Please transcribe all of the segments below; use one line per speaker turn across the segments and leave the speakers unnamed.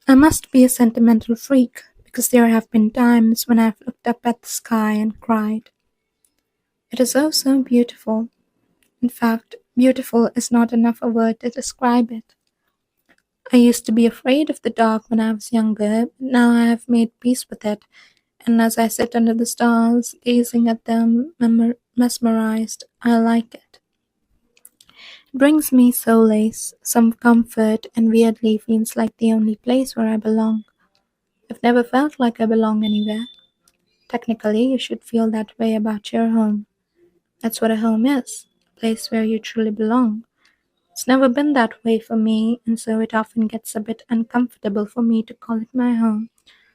I must be a sentimental freak, because there have been times when I've looked up at the sky and cried. It is oh so beautiful. In fact, beautiful is not enough a word to describe it. I used to be afraid of the dark when I was younger, but now I have made peace with it, and as I sit under the stars, gazing at them mesmerized, I like it. It brings me solace, some comfort, and weirdly feels like the only place where I belong. I've never felt like I belong anywhere. Technically, you should feel that way about your home. That's what a home is, a place where you truly belong. It's never been that way for me, and so it often gets a bit uncomfortable for me to call it my home.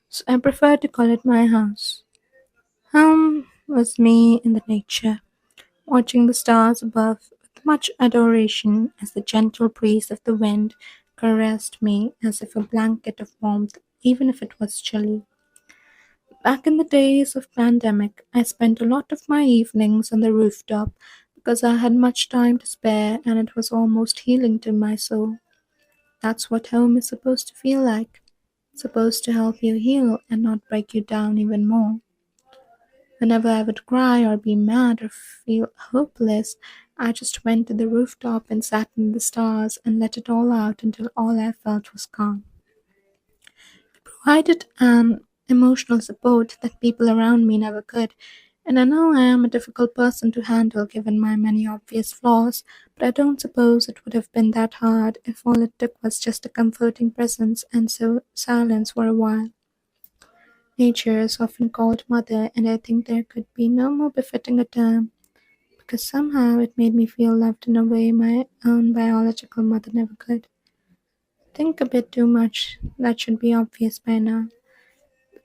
So I prefer to call it my house. Home was me in the nature, watching the stars above with much adoration as the gentle breeze of the wind caressed me as if a blanket of warmth, even if it was chilly. Back in the days of pandemic, I spent a lot of my evenings on the rooftop because I had much time to spare and it was almost healing to my soul. That's what home is supposed to feel like. It's supposed to help you heal and not break you down even more. Whenever I would cry or be mad or feel hopeless, I just went to the rooftop and sat in the stars and let it all out until all I felt was calm. Provided an emotional support that people around me never could. And I know I am a difficult person to handle given my many obvious flaws, but I don't suppose it would have been that hard if all it took was just a comforting presence and so silence for a while. Nature is often called mother, and I think there could be no more befitting a term, because somehow it made me feel loved in a way my own biological mother never could. Think a bit too much, that should be obvious by now.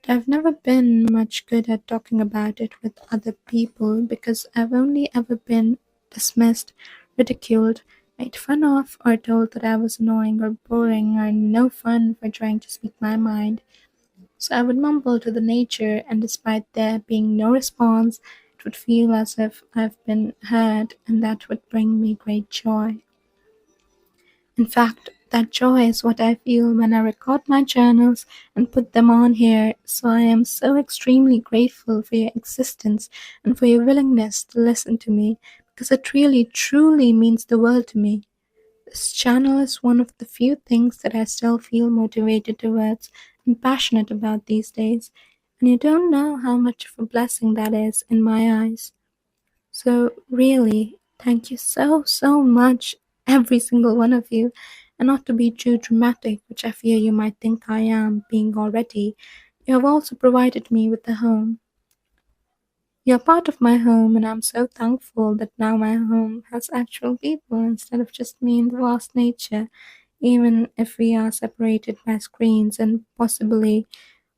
I've never been much good at talking about it with other people because I've only ever been dismissed, ridiculed, made fun of, or told that I was annoying or boring or no fun for trying to speak my mind. So I would mumble to the nature, and despite there being no response, it would feel as if I've been heard, and that would bring me great joy. In fact, that joy is what I feel when I record my journals and put them on here, so I am so extremely grateful for your existence and for your willingness to listen to me, because it really truly means the world to me. This channel is one of the few things that I still feel motivated towards and passionate about these days, and you don't know how much of a blessing that is in my eyes. So, really, thank you so much, every single one of you. And not to be too dramatic, which I fear you might think I am being already, you have also provided me with a home. You're part of my home, and I'm so thankful that now my home has actual people instead of just me and the vast nature, even if we are separated by screens and possibly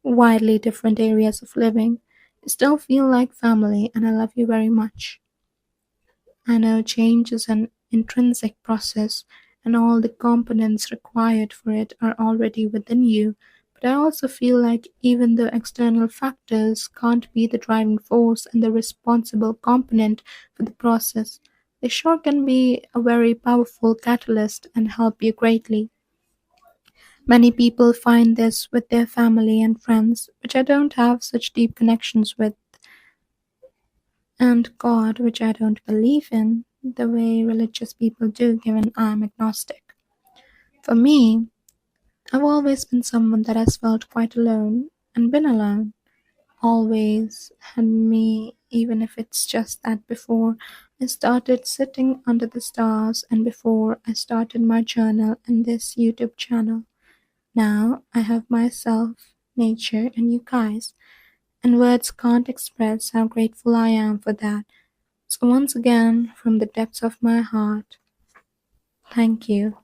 widely different areas of living. You still feel like family, and I love you very much. I know change is an intrinsic process, and all the components required for it are already within you, but I also feel like even though external factors can't be the driving force and the responsible component for the process, they sure can be a very powerful catalyst and help you greatly. Many people find this with their family and friends, which I don't have such deep connections with, and God, which I don't believe in the way religious people do, given I'm agnostic. For me, I've always been someone that has felt quite alone and been alone. Always had me, even if it's just that before I started sitting under the stars and before I started my journal and this YouTube channel. Now I have myself, nature, and you guys, and words can't express how grateful I am for that. So, once again, from the depths of my heart, thank you.